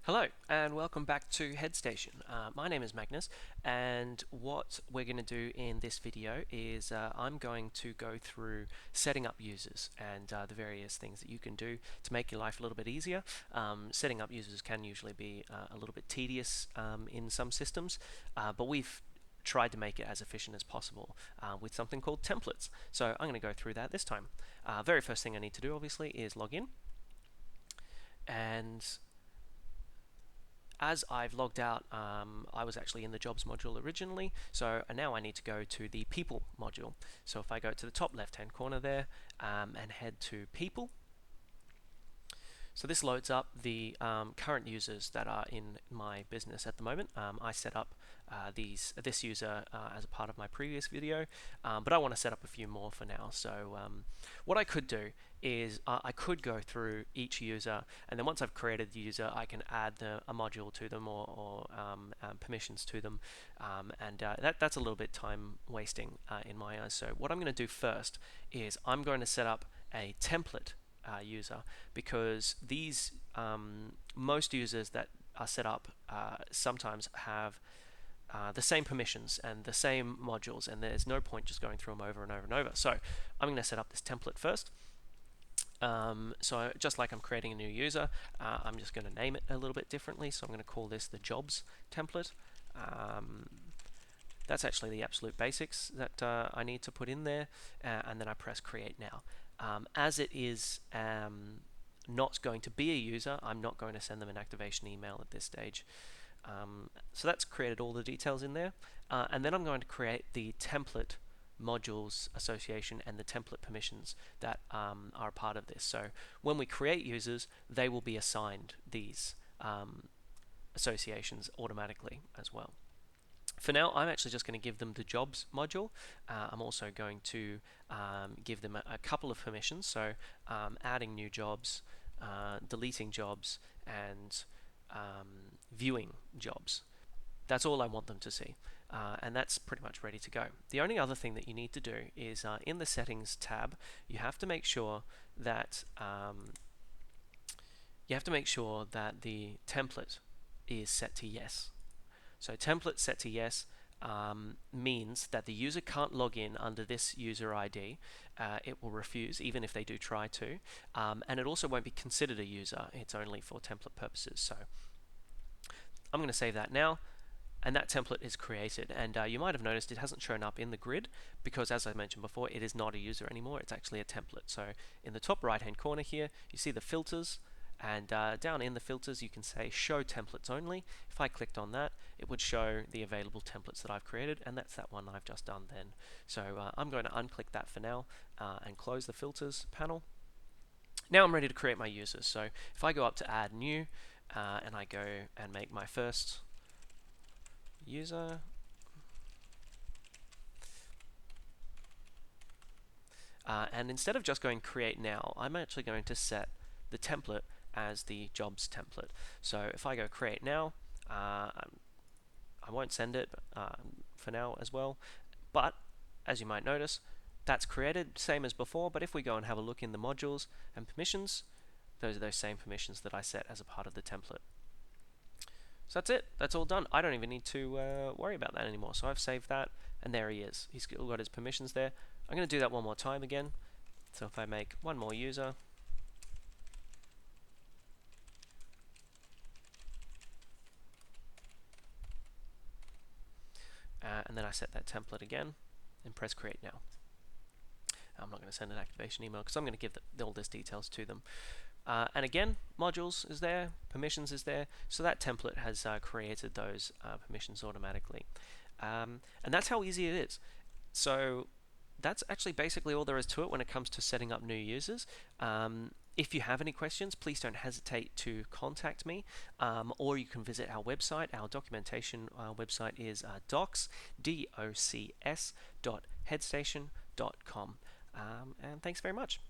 Hello and welcome back to Headstation. My name is Magnus, and what we're going to do in this video is I'm going to go through setting up users and the various things that you can do to make your life a little bit easier. Setting up users can usually be a little bit tedious in some systems, but we've tried to make it as efficient as possible with something called templates. So I'm going to go through that this time. Very first thing I need to do obviously is log in, and as I've logged out, I was actually in the jobs module originally, so now I need to go to the people module. So if I go to the top left hand corner there and head to people, so this loads up the current users that are in my business at the moment. I set up this user as a part of my previous video, but I want to set up a few more for now. So what I could do is I could go through each user, and then once I've created the user, I can add a module to them or permissions to them, and that's a little bit time wasting in my eyes. So what I'm going to do first is I'm going to set up a template user, because these most users that are set up sometimes have the same permissions and the same modules, and there's no point just going through them over and over and over. So I'm going to set up this template first. So just like I'm creating a new user, I'm just going to name it a little bit differently. So I'm going to call this the jobs template. That's actually the absolute basics that I need to put in there, and then I press create now. As it is not going to be a user, I'm not going to send them an activation email at this stage. So that's created all the details in there, and then I'm going to create the template modules association and the template permissions that are a part of this. So when we create users, they will be assigned these associations automatically as well. For now, I'm actually just going to give them the jobs module. I'm also going to give them a couple of permissions, so adding new jobs, deleting jobs, and viewing jobs. That's all I want them to see, and that's pretty much ready to go. The only other thing that you need to do is in the settings tab, you have to make sure that the template is set to yes. So template set to yes means that the user can't log in under this user ID. It will refuse even if they do try to, and it also won't be considered a user. It's only for template purposes. So I'm going to save that now, and that template is created. And you might have noticed it hasn't shown up in the grid because, as I mentioned before, it is not a user anymore. It's actually a template. So in the top right hand corner here, you see the filters. And down in the filters, you can say show templates only. If I clicked on that, it would show the available templates that I've created, and that's that one I've just done then. So I'm going to unclick that for now and close the filters panel. Now I'm ready to create my users. So if I go up to add new and I go and make my first user, and instead of just going create now, I'm actually going to set the template as the jobs template. So if I go create now, I won't send it for now as well, but as you might notice, that's created same as before. But if we go and have a look in the modules and permissions, those are those same permissions that I set as a part of the template. So that's it. That's all done. I don't even need to worry about that anymore. So I've saved that, and there he is. He's still got his permissions there. I'm going to do that one more time again. So if I make one more user, and then I set that template again and press create now. I'm not going to send an activation email because I'm going to give all these details to them. And again, modules is there, permissions is there, so that template has created those permissions automatically. And that's how easy it is. So that's actually basically all there is to it when it comes to setting up new users. If you have any questions, please don't hesitate to contact me, or you can visit our website. Our documentation website is docs.headstation.com. And thanks very much.